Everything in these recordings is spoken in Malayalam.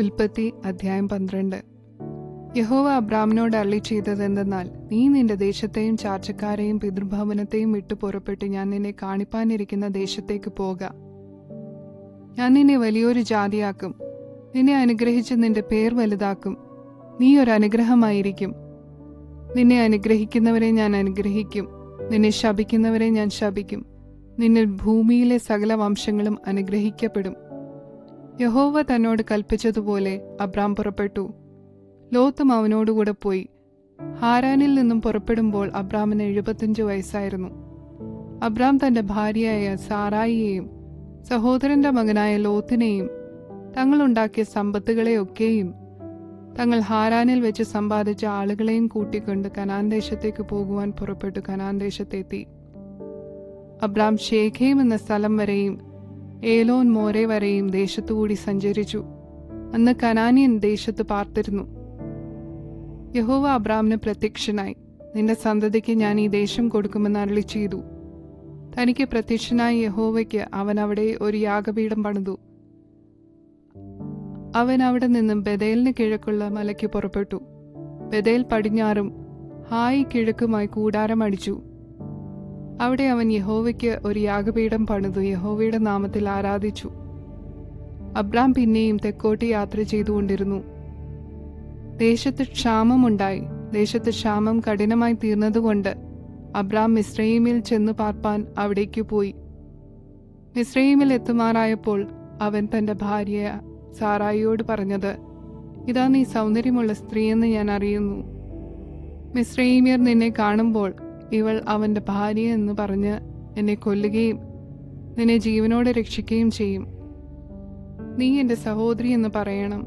ഉൽപ്പത്തി അധ്യായം 12. യഹോവ അബ്രാമിനോട് അരുളി ചെയ്തതെന്തെന്നാൽ, നീ നിന്റെ ദേശത്തെയും ചാർച്ചക്കാരെയും പിതൃഭവനത്തെയും വിട്ടു പുറപ്പെട്ട് ഞാൻ നിന്നെ കാണിപ്പാനിരിക്കുന്ന ദേശത്തേക്ക് പോക. ഞാൻ നിന്നെ വലിയൊരു ജാതിയാക്കും, നിന്നെ അനുഗ്രഹിച്ച് നിന്റെ പേർ വലുതാക്കും, നീ ഒരു അനുഗ്രഹമായിരിക്കും. നിന്നെ അനുഗ്രഹിക്കുന്നവരെ ഞാൻ അനുഗ്രഹിക്കും, നിന്നെ ശപിക്കുന്നവരെ ഞാൻ ശപിക്കും. നിന്നിൽ ഭൂമിയിലെ സകല വംശങ്ങളും അനുഗ്രഹിക്കപ്പെടും. യഹോവ തന്നോട് കൽപ്പിച്ചതുപോലെ അബ്രാം പുറപ്പെട്ടു. ലോത്തും അവനോടുകൂടെ പോയി. ഹാരാനിൽ നിന്നും പുറപ്പെടുമ്പോൾ അബ്രാമിന് 75 വയസ്സായിരുന്നു. അബ്രാം തന്റെ ഭാര്യയായ സാറായിയെയും സഹോദരന്റെ മകനായ ലോത്തിനെയും തങ്ങളുണ്ടാക്കിയ സമ്പത്തുകളെയൊക്കെയും തങ്ങൾ ഹാരാനിൽ വെച്ച് സമ്പാദിച്ച ആളുകളെയും കൂട്ടിക്കൊണ്ട് കനാൻ ദേശത്തേക്ക് പോകുവാൻ പുറപ്പെട്ടു കനാൻ ദേശത്തെത്തി. അബ്രാം ശേഖേം എന്ന സ്ഥലം വരെയും ഏലോൻ മോരെ വരെയും ദേശത്തുകൂടി സഞ്ചരിച്ചു. അന്ന് കനാന്യൻ ദേശത്ത് പാർത്തിരുന്നു. യഹോവ അബ്രാമിന് പ്രത്യക്ഷനായി, നിന്റെ സന്തതിക്ക് ഞാൻ ഈ ദേശം കൊടുക്കുമെന്ന് അരുളി ചെയ്തു. തനിക്ക് പ്രത്യക്ഷനായ യഹോവയ്ക്ക് അവൻ അവിടെ ഒരു യാഗപീഠം പണിതു. അവൻ അവിടെ നിന്നും ബെഥേലിന് കിഴക്കുള്ള മലയ്ക്ക് പുറപ്പെട്ടു. ബെഥേൽ പടിഞ്ഞാറും ഹായി കിഴക്കുമായി കൂടാരം അടിച്ചു. അവിടെ അവൻ യഹോവയ്ക്ക് ഒരു യാഗപീഠം പണിതു യഹോവയുടെ നാമത്തിൽ ആരാധിച്ചു. അബ്രാം പിന്നെയും തെക്കോട്ട് യാത്ര ചെയ്തുകൊണ്ടിരുന്നു. ദേശത്ത് ക്ഷാമമുണ്ടായി. ദേശത്ത് ക്ഷാമം കഠിനമായി തീർന്നതുകൊണ്ട് അബ്രാം മിസ്രയീമിൽ ചെന്നു പാർപ്പാൻ അവിടേക്ക് പോയി. മിസ്രയീമിൽ എത്തുമാറായപ്പോൾ അവൻ തന്റെ ഭാര്യ സാറായിയോട് പറഞ്ഞത്, ഇതാ നീ സൗന്ദര്യമുള്ള സ്ത്രീയെന്ന് ഞാൻ അറിയുന്നു. മിസ്രയീമ്യർ നിന്നെ കാണുമ്പോൾ ഇവൾ അവന്റെ ഭാര്യ എന്ന് പറഞ്ഞ് എന്നെ കൊല്ലുകയും നിന്നെ ജീവനോടെ രക്ഷിക്കുകയും ചെയ്യും. നീ എൻ്റെ സഹോദരി എന്ന് പറയണം.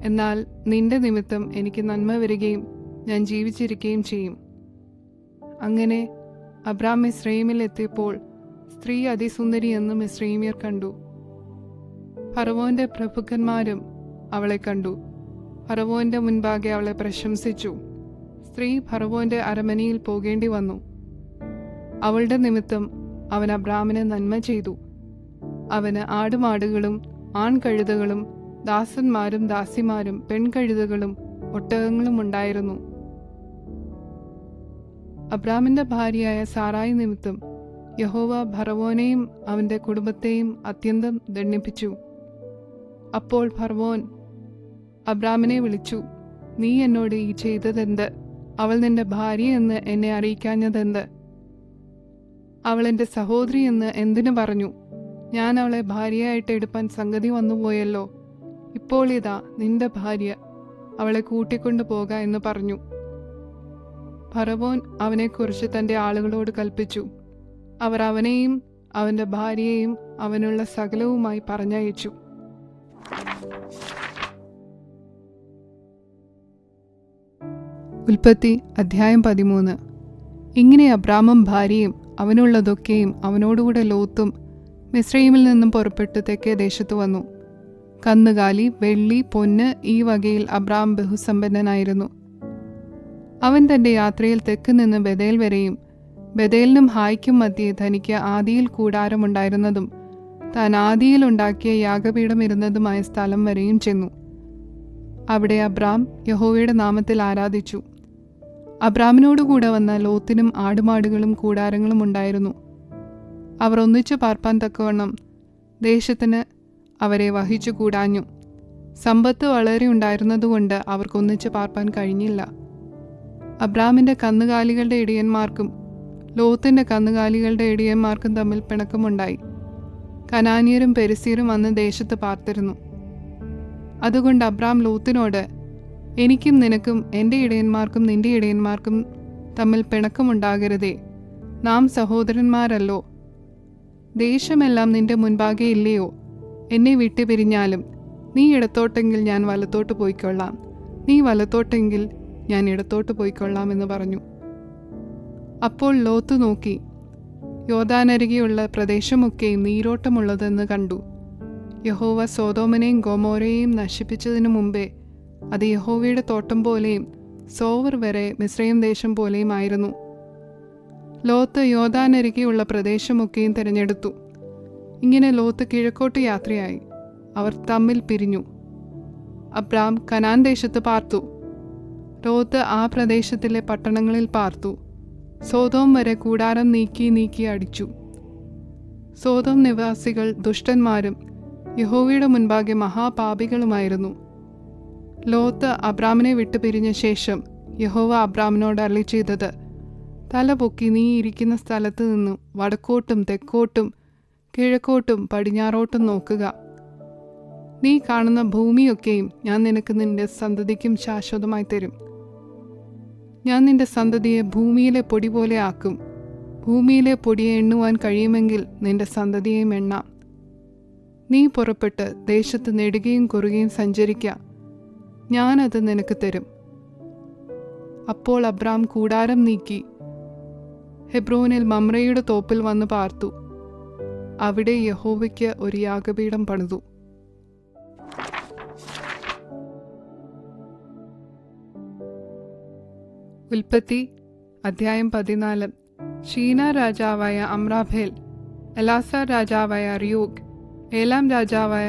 എന്നാൽ നിന്റെ നിമിത്തം എനിക്ക് നന്മ വരികയും ഞാൻ ജീവിച്ചിരിക്കുകയും ചെയ്യും. അങ്ങനെ അബ്രാം മിസ്രയീമിൽ എത്തിയപ്പോൾ സ്ത്രീ അതിസുന്ദരി എന്ന് മിസ്രയീമ്യർ കണ്ടു. ഫറവോന്റെ പ്രഭുക്കന്മാരും അവളെ കണ്ടു. ഫറവോന്റെ മുൻപാകെ അവളെ പ്രശംസിച്ചു. സ്ത്രീ ഫറവോന്റെ അരമനയിൽ പോകേണ്ടി വന്നു. അവളുടെ നിമിത്തം അവൻ അബ്രാമിന് നന്മ ചെയ്തു. അവന് ആടുമാടുകളും ആൺകഴുതകളും ദാസന്മാരും ദാസിമാരും പെൺകഴുതകളും ഒട്ടകങ്ങളും ഉണ്ടായിരുന്നു. അബ്രാമിന്റെ ഭാര്യയായ സാറായി നിമിത്തം യഹോവ ഫറവോനെയും അവന്റെ കുടുംബത്തെയും അത്യന്തം ദണ്ഡിപ്പിച്ചു. അപ്പോൾ ഫറവോൻ അബ്രാമിനെ വിളിച്ചു, നീ എന്നോട് ഈ ചെയ്തതെന്ത്? അവൾ നിന്റെ ഭാര്യ എന്ന് എന്നെ അറിയിക്കാഞ്ഞതെന്ത്? അവൾ എൻ്റെ സഹോദരി എന്ന് എന്തിനു പറഞ്ഞു? ഞാൻ അവളെ ഭാര്യയായിട്ട് എടുപ്പാൻ സംഗതി വന്നുപോയല്ലോ. ഇപ്പോൾ ഇതാ നിന്റെ ഭാര്യ, അവളെ കൂട്ടിക്കൊണ്ടു പോക എന്ന് പറഞ്ഞു. ഫറവോൻ അവനെക്കുറിച്ച് തന്റെ ആളുകളോട് കൽപ്പിച്ചു. അവർ അവനെയും അവന്റെ ഭാര്യയെയും അവനുള്ള സകലവുമായി പറഞ്ഞയച്ചു. ഉൽപ്പത്തി അധ്യായം 13. ഇങ്ങനെ അബ്രാമും ഭാര്യയും അവനുള്ളതൊക്കെയും അവനോടുകൂടെ ലോത്തും മിസ്രയീമിൽ നിന്നും പുറപ്പെട്ട് തെക്കേ ദേശത്ത് വന്നു. കന്നുകാലി, വെള്ളി, പൊന്ന് ഈ വകയിൽ അബ്രാം ബഹുസമ്പന്നനായിരുന്നു. അവൻ തന്റെ യാത്രയിൽ തെക്ക് നിന്ന് ബെഥേൽ വരെയും ബെഥേലിനും ഹായ്ക്കും മധ്യേ തനിക്ക് ആദിയിൽ കൂടാരമുണ്ടായിരുന്നതും താൻ ആദിയിൽ ഉണ്ടാക്കിയ യാഗപീഠം ഇരുന്നതുമായ സ്ഥലം വരെയും ചെന്നു. അവിടെ അബ്രാം യഹോവയുടെ നാമത്തിൽ ആരാധിച്ചു. അബ്രാമിനോടുകൂടെ വന്ന ലോത്തിനും ആടുമാടുകളും കൂടാരങ്ങളും ഉണ്ടായിരുന്നു. അവർ ഒന്നിച്ചു പാർപ്പാൻ തക്കവണ്ണം ദേശത്തിന് അവരെ വഹിച്ചു കൂടാഞ്ഞു. സമ്പത്ത് വളരെ ഉണ്ടായിരുന്നതുകൊണ്ട് അവർക്കൊന്നിച്ച് പാർപ്പാൻ കഴിഞ്ഞില്ല. അബ്രാമിന്റെ കന്നുകാലികളുടെ ഇടയന്മാർക്കും ലോത്തിന്റെ കന്നുകാലികളുടെ ഇടയന്മാർക്കും തമ്മിൽ പിണക്കമുണ്ടായി. കനാന്യരും പെരിസ്യരും അന്ന് ദേശത്ത് പാർത്തിരുന്നു. അതുകൊണ്ട് അബ്രാം ലോത്തിനോട്, എനിക്കും നിനക്കും എൻ്റെ ഇടയന്മാർക്കും നിന്റെ ഇടയന്മാർക്കും തമ്മിൽ പിണക്കമുണ്ടാകരുതേ, നാം സഹോദരന്മാരല്ലോ. ദേശമെല്ലാം നിന്റെ മുൻപാകെ ഇല്ലയോ? എന്നെ വിട്ടുപിരിഞ്ഞാലും നീ ഇടത്തോട്ടെങ്കിൽ ഞാൻ വലത്തോട്ട് പോയിക്കൊള്ളാം, നീ വലത്തോട്ടെങ്കിൽ ഞാൻ ഇടത്തോട്ട് പോയിക്കൊള്ളാം എന്ന് പറഞ്ഞു. അപ്പോൾ ലോത്ത് നോക്കി, യോർദാനരികെയുള്ള പ്രദേശമൊക്കെയും നീരോട്ടമുള്ളതെന്ന് കണ്ടു. യഹോവ സോദോമിനെയും ഗൊമോരയെയും നശിപ്പിച്ചതിനു മുമ്പേ അത് യഹോവയുടെ തോട്ടം പോലെയും സോവർ വരെ മിസ്രയീം ദേശം പോലെയും ആയിരുന്നു. ലോത്ത് യോർദാനരികെയുള്ള പ്രദേശമൊക്കെയും തിരഞ്ഞെടുത്തു. ഇങ്ങനെ ലോത്ത് കിഴക്കോട്ട് യാത്രയായി. അവർ തമ്മിൽ പിരിഞ്ഞു. അബ്രാം കനാൻ ദേശത്ത് പാർത്തു. ലോത്ത് ആ പ്രദേശത്തിലെ പട്ടണങ്ങളിൽ പാർത്തു. സോതോം വരെ കൂടാരം നീക്കി അടിച്ചു. സോതോം നിവാസികൾ ദുഷ്ടന്മാരും യഹോവയുടെ മുൻപാകെ മഹാപാപികളുമായിരുന്നു. ലോത്ത് അബ്രാമിനെ വിട്ടുപിരിഞ്ഞ ശേഷം യഹോവ അബ്രാമിനോട് അരുളിച്ചെയ്തത്, തല പൊക്കി നീ ഇരിക്കുന്ന സ്ഥലത്ത് നിന്നു വടക്കോട്ടും തെക്കോട്ടും കിഴക്കോട്ടും പടിഞ്ഞാറോട്ടും നോക്കുക. നീ കാണുന്ന ഭൂമിയൊക്കെയും ഞാൻ നിനക്ക് നിന്റെ സന്തതിക്കും ശാശ്വതമായി തരും. ഞാൻ നിന്റെ സന്തതിയെ ഭൂമിയിലെ പൊടി പോലെ ആക്കും. ഭൂമിയിലെ പൊടിയെ എണ്ണുവാൻ കഴിയുമെങ്കിൽ നിന്റെ സന്തതിയെയും എണ്ണാം. നീ പുറപ്പെട്ട് ദേശത്ത് നെടുകയും കുറുകയും സഞ്ചരിക്ക, ഞാനത് നിനക്ക് തരും. അപ്പോൾ അബ്രാം കൂടാരം നീക്കി ഹെബ്രോനിൽ മമ്രയുടെ തോപ്പിൽ വന്ന് പാർത്തു. അവിടെ യഹോവയ്ക്ക് ഒരു യാഗപീഠം പണിതു. ഉൽപ്പത്തി അധ്യായം 14. ഷീന രാജാവായ അമ്രാഭേൽ, എലാസാർ രാജാവായ അറിയോഗ്, ഏലാം രാജാവായ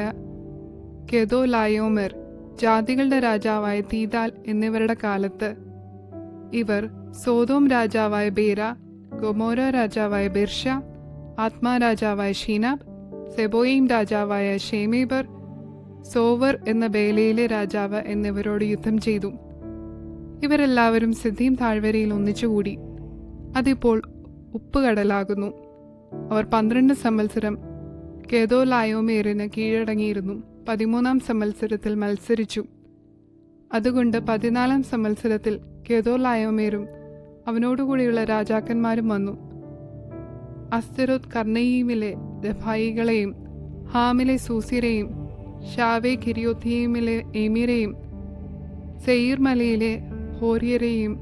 കെദോലായോമെർ, ജാതികളുടെ രാജാവായ തീദാൽ എന്നിവരുടെ കാലത്ത് ഇവർ സോതോം രാജാവായ ബേര, ഗൊമോര രാജാവായ ബിർഷ, ആത്മാ രാജാവായ ഷീനാബ്, സെബോയിം രാജാവായ ഷേമേബർ, സോവർ എന്ന ബേലയിലെ രാജാവ് എന്നിവരോട് യുദ്ധം ചെയ്തു. ഇവരെല്ലാവരും സിദ്ധീം താഴ്വരയിൽ ഒന്നിച്ചുകൂടി. അതിപ്പോൾ ഉപ്പുകടലാകുന്നു. അവർ 12 സംവത്സരം കെദോലായോമേറിന് കീഴടങ്ങിയിരുന്നു. 13-ാം സംവത്സരത്തിൽ മത്സരിച്ചു. അതുകൊണ്ട് 14-ാം സംവത്സരത്തിൽ കെദോലായോമേറും അവനോടുകൂടിയുള്ള രാജാക്കന്മാരും വന്നു. അസ്തരോത്ത് കർണയീമിലെ രഫായികളെയും ഹാമിലെ സൂസിരെയും ഷാവേ കിരിയോത്തീമിലെ ഏമീരെയും സെയീർ മലയിലെ ഹോര്യരെയും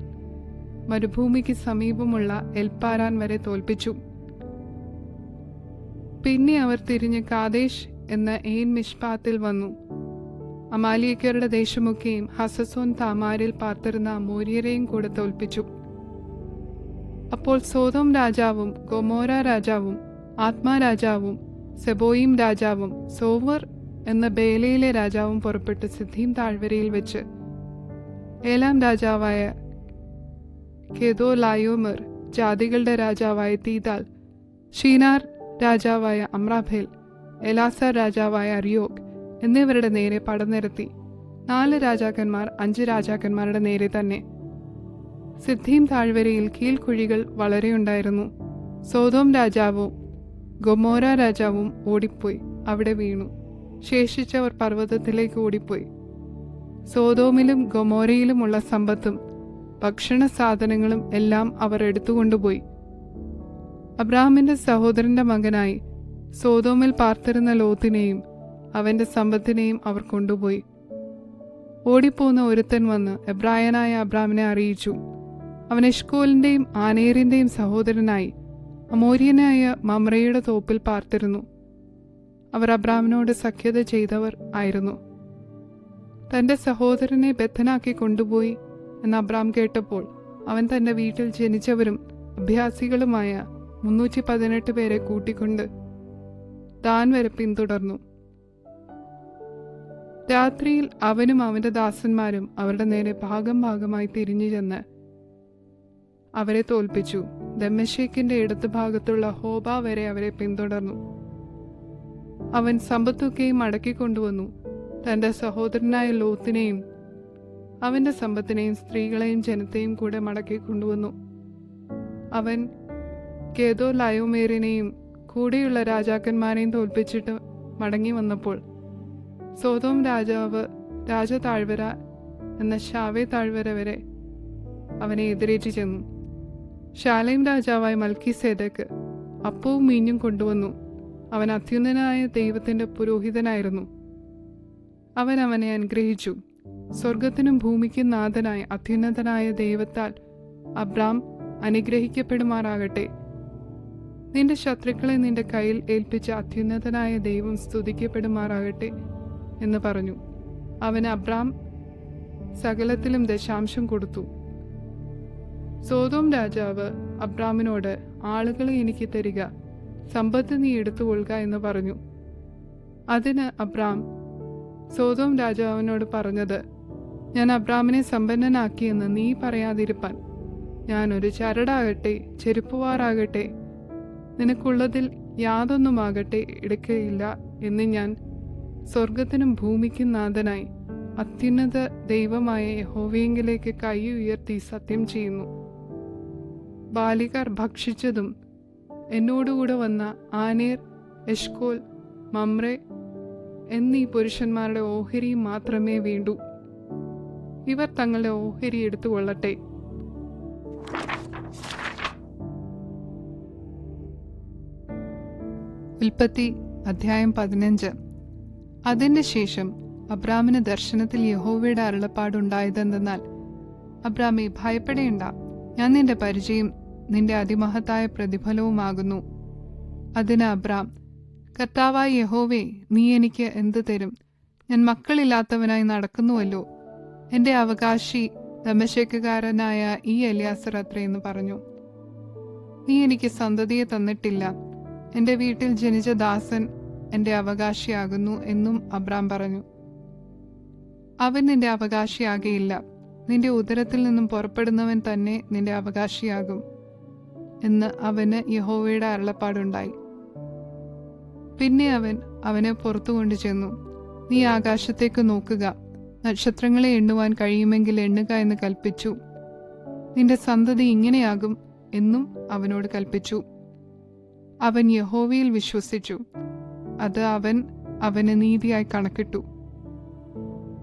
മരുഭൂമിക്ക് സമീപമുള്ള എൽപാരാൻ വരെ തോൽപ്പിച്ചു. പിന്നെ അവർ തിരിഞ്ഞ് കാദേശ് എന്ന ഏൻ മിഷ്പാത്തിൽ വന്നു. അമാലിയക്കരുടെ ദേശമൊക്കെയും ഹസസോൻ താമാരിൽ പാർത്തിരുന്ന അമോര്യരെയും കൂടെ തോൽപ്പിച്ചു. അപ്പോൾ സോതോം രാജാവും ഗൊമോര രാജാവും ആത്മാ രാജാവും സെബോയിം രാജാവും സോവർ എന്ന ബേലയിലെ രാജാവും പുറപ്പെട്ട് സിദ്ധീം താഴ്വരയിൽ വെച്ച് ഏലാം രാജാവായ കെദോലായോമെർ, ജാതികളുടെ രാജാവായ തീദാൽ, ഷീനാർ രാജാവായ അമ്രാഭേൽ, എലാസാർ രാജാവായ അറിയോഗ് എന്നിവരുടെ നേരെ പടനിരത്തി. 4 രാജാക്കന്മാർ 5 രാജാക്കന്മാരുടെ നേരെ തന്നെ. സിദ്ധീം താഴ്വരയിൽ കീഴ്ക്കുഴികൾ വളരെയുണ്ടായിരുന്നു. സോതോം രാജാവും ഗൊമോര രാജാവും ഓടിപ്പോയി അവിടെ വീണു. ശേഷിച്ചവർ പർവ്വതത്തിലേക്ക് ഓടിപ്പോയി. സോതോമിലും ഗൊമോരയിലുമുള്ള സമ്പത്തും ഭക്ഷണ സാധനങ്ങളും എല്ലാം അവർ എടുത്തുകൊണ്ടുപോയി. അബ്രാഹാമിന്റെ സഹോദരന്റെ മകനായി സോതോമിൽ പാർത്തിരുന്ന ലോത്തിനെയും അവന്റെ സമ്പത്തിനെയും അവർ കൊണ്ടുപോയി. ഓടിപ്പോന്ന ഒരുത്തൻ വന്ന് എബ്രായനായ അബ്രാമിനെ അറിയിച്ചു. അവൻ എഷ്കോലിന്റെയും ആനേറിന്റെയും സഹോദരനായി അമോര്യനായ മമ്രയുടെ തോപ്പിൽ പാർത്തിരുന്നു. അവർ അബ്രാമിനോട് സഖ്യത ചെയ്തവർ ആയിരുന്നു. തന്റെ സഹോദരനെ ബദ്ധനാക്കി കൊണ്ടുപോയി എന്ന് അബ്രാം കേട്ടപ്പോൾ അവൻ തന്റെ വീട്ടിൽ ജനിച്ചവരും അഭ്യാസികളുമായ 318 പേരെ കൂട്ടിക്കൊണ്ട് ദാൻ വരെ പിന്തുടർന്നു. രാത്രിയിൽ അവനും അവന്റെ ദാസന്മാരും അവരുടെ നേരെ ഭാഗമായി തിരിഞ്ഞു ചെന്ന് അവരെ തോൽപ്പിച്ചു. ദമ്മേശേക്കിന്റെ ഇടതു ഭാഗത്തുള്ള ഹോബ വരെ അവരെ പിന്തുടർന്നു. അവൻ സമ്പത്തൊക്കെയും മടക്കിക്കൊണ്ടുവന്നു. തന്റെ സഹോദരനായ ലോത്തിനെയും അവന്റെ സമ്പത്തിനെയും സ്ത്രീകളെയും ജനത്തെയും കൂടെ മടക്കിക്കൊണ്ടുവന്നു. അവൻ കെദോലായോമേറിനെയും കൂടെയുള്ള രാജാക്കന്മാരെയും തോൽപ്പിച്ചിട്ട് മടങ്ങി വന്നപ്പോൾ സോതോം രാജാവ് രാജതാഴ്വര എന്ന ഷാവേ താഴ്വര വരെ അവനെ എതിരേറ്റ് ചെന്നു. ശാലേം രാജാവായ മൽക്കീസേദെക്ക് അപ്പവും മീഞ്ഞും കൊണ്ടുവന്നു. അവൻ അത്യുന്നതനായ ദൈവത്തിന്റെ പുരോഹിതനായിരുന്നു. അവൻ അവനെ അനുഗ്രഹിച്ചു. സ്വർഗത്തിനും ഭൂമിക്കും നാഥനായ അത്യുന്നതനായ ദൈവത്താൽ അബ്രാം അനുഗ്രഹിക്കപ്പെടുമാറാകട്ടെ. നിന്റെ ശത്രുക്കളെ നിന്റെ കയ്യിൽ ഏൽപ്പിച്ച അത്യുന്നതനായ ദൈവം സ്തുതിക്കപ്പെടുമാറാകട്ടെ എന്ന് പറഞ്ഞു. അവന് അബ്രാം സകലത്തിലും ദശാംശം കൊടുത്തു. സോതോം രാജാവ് അബ്രാമിനോട്, ആളുകളെ എനിക്ക് തരിക, സമ്പത്ത് നീ എടുത്തുകൊള്ളുക എന്ന് പറഞ്ഞു. അതിന് അബ്രാം സോദോം രാജാവിനോട് പറഞ്ഞത്, ഞാൻ അബ്രാമിനെ സമ്പന്നനാക്കിയെന്ന് നീ പറയാതിരിപ്പാൻ ഞാനൊരു ചരടാകട്ടെ ചെരുപ്പുവാറാകട്ടെ നിനക്കുള്ളതിൽ യാതൊന്നുമാകട്ടെ എടുക്കുകയില്ല എന്ന് ഞാൻ സ്വർഗത്തിനും ഭൂമിക്കും നാഥനായി അത്യുന്നത ദൈവമായ യഹോവയെങ്കിലേക്ക് കൈ ഉയർത്തി സത്യം ചെയ്യുന്നു. ബാലികാർ ഭക്ഷിച്ചതും എന്നോടുകൂടെ വന്ന ആനേർ, എഷ്കോൽ, മമ്രെ എന്നീ പുരുഷന്മാരുടെ ഓഹരിയും മാത്രമേ വേണ്ടൂ. ഇവർ തങ്ങളുടെ ഓഹരി എടുത്തുകൊള്ളട്ടെ. ഉൽപ്പത്തി അധ്യായം 15. അതിന് ശേഷം അബ്രാമിന് ദർശനത്തിൽ യഹോവയുടെ അരുളപ്പാടുണ്ടായതെന്തെന്നാൽ, അബ്രാമേ, ഭയപ്പെടേണ്ട, ഞാൻ നിന്റെ പരിചയം നിന്റെ അതിമഹത്തായ പ്രതിഫലവുമാകുന്നു. അതിന് അബ്രാം, കർത്താവായ യഹോവേ, നീ എനിക്ക് എന്ത് തരും? ഞാൻ മക്കളില്ലാത്തവനായി നടക്കുന്നുവല്ലോ. എൻ്റെ അവകാശി ദമശ്കേക്കാരനായ ഈ എലിയാസർ അത്രയെന്ന് പറഞ്ഞു. നീ എനിക്ക് സന്തതിയെ തന്നിട്ടില്ല. എൻ്റെ വീട്ടിൽ ജനിച്ച ദാസൻ എൻ്റെ അവകാശിയാകുന്നു എന്നും അബ്രാം പറഞ്ഞു. അവൻ നിന്റെ അവകാശിയാകയില്ല, നിന്റെ ഉദരത്തിൽ നിന്നും പുറപ്പെടുന്നവൻ തന്നെ നിന്റെ അവകാശിയാകും എന്ന് അവന് യഹോവയുടെ അരുളപ്പാടുണ്ടായി. പിന്നെ അവൻ അവനെ പുറത്തു കൊണ്ടുചെന്നു. നീ ആകാശത്തേക്ക് നോക്കുക, നക്ഷത്രങ്ങളെ എണ്ണുവാൻ കഴിയുമെങ്കിൽ എണ്ണുക എന്ന് കൽപ്പിച്ചു. നിന്റെ സന്തതി ഇങ്ങനെയാകും എന്നും അവനോട് കൽപ്പിച്ചു. അവൻ യഹോവയിൽ വിശ്വസിച്ചു, അത് അവന് നീതിയായി കണക്കിട്ടു.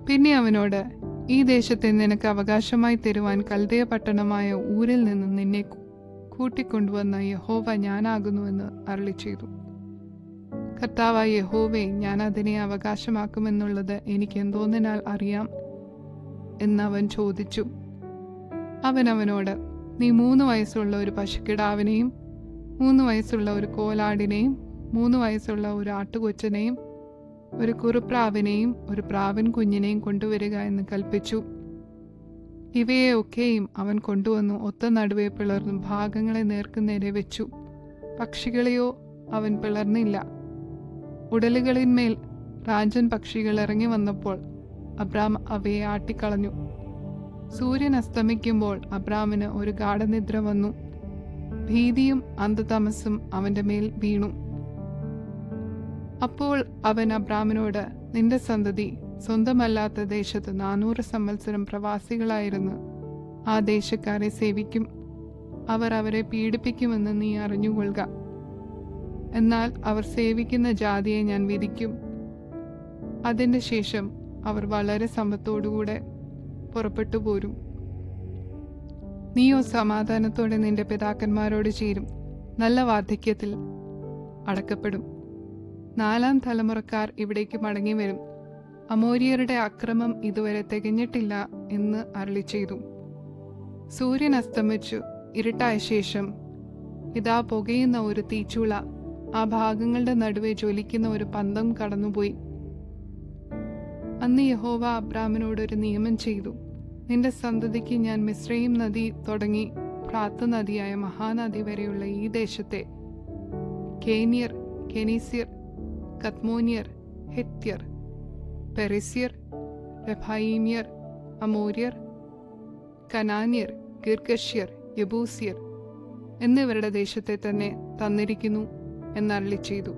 പിന്നെ അവനോട്, ഈ ദേശത്തെ നിനക്ക് അവകാശമായി തരുവാൻ കൽദയ പട്ടണമായ ഊരിൽ നിന്ന് നിന്നെ കൂട്ടിക്കൊണ്ടുവന്ന യഹോവ ഞാനാകുന്നുവെന്ന് അരുളി ചെയ്തു. കർത്താവായ യഹോവേ, ഞാൻ അതിനെ അവകാശമാക്കുമെന്നുള്ളത് എനിക്ക് എന്തോന്നിനാൽ അറിയാം എന്നവൻ ചോദിച്ചു. അവൻ അവനോട്, നീ 3 വയസ്സുള്ള ഒരു പശുക്കിടാവിനെയും 3 വയസ്സുള്ള ഒരു കോലാടിനെയും 3 വയസ്സുള്ള ഒരു ആട്ടുകൊറ്റനെയും ഒരു കുറുപ്രാവിനെയും ഒരു പ്രാവിൻ കുഞ്ഞിനെയും കൊണ്ടുവരിക എന്ന് കൽപ്പിച്ചു. ഇവയെ ഒക്കെയും അവൻ കൊണ്ടുവന്നു ഒത്ത നടുവെ പിളർന്നു ഭാഗങ്ങളെ നേർക്കുനേരെ വെച്ചു. പക്ഷികളെയോ അവൻ പിളർന്നില്ല. ഉടലുകളിന്മേൽ റാഞ്ചൻ പക്ഷികൾ ഇറങ്ങി വന്നപ്പോൾ അബ്രാം അവയെ ആട്ടിക്കളഞ്ഞു. സൂര്യൻ അസ്തമിക്കുമ്പോൾ അബ്രാമിന് ഒരു ഗാഢനിദ്ര വന്നു. ഭീതിയും അന്ധതമസ്സും അവന്റെ മേൽ വീണു. അപ്പോൾ അവൻ അബ്രാമിനോട്, നിന്റെ സന്തതി സ്വന്തമല്ലാത്ത ദേശത്ത് 400 സംവത്സരം പ്രവാസികളായിരുന്നു ആ ദേശക്കാരെ സേവിക്കും. അവർ അവരെ പീഡിപ്പിക്കുമെന്ന് നീ അറിഞ്ഞുകൊള്ളുക. എന്നാൽ അവർ സേവിക്കുന്ന ജാതിയെ ഞാൻ വിധിക്കും. അതിന്റെ ശേഷം അവർ വളരെ സമ്പത്തോടുകൂടെ പുറപ്പെട്ടു പോരും. നീയോ സമാധാനത്തോടെ നിന്റെ പിതാക്കന്മാരോട് ചേരും, നല്ല വാർദ്ധക്യത്തിൽ അടക്കപ്പെടും. 4ാം തലമുറക്കാർ ഇവിടേക്ക് മടങ്ങി വരും. അമോര്യരുടെ അക്രമം ഇതുവരെ തികഞ്ഞിട്ടില്ല എന്ന് അരുളി ചെയ്തു. സൂര്യൻ അസ്തമിച്ചു ഇരുട്ടായ ശേഷം ഇതാ പുകയുന്ന ഒരു തീച്ചൂള ആ ഭാഗങ്ങളുടെ നടുവെ ജ്വലിക്കുന്ന ഒരു പന്തം കടന്നുപോയി. അന്ന് യഹോവ അബ്രാമിനോടൊരു നിയമം ചെയ്തു. നിന്റെ സന്തതിക്ക് ഞാൻ മിസ്രയീം നദി തുടങ്ങി പ്രാത്ത് നദിയായ മഹാനദി വരെയുള്ള ഈ ദേശത്തെ കേന്യർ, കെനീസ്യർ, കത്മോന്യർ, ഹിത്യർ, പെരിസ്യർ, റെഫായീമ്യർ, അമോര്യർ, കനാന്യർ, ഗിർഗശ്യർ, യബൂസ്യർ എന്നിവരുടെ ദേശത്തെ തന്നെ തന്നിരിക്കുന്നു എന്നരുളി ചെയ്തു.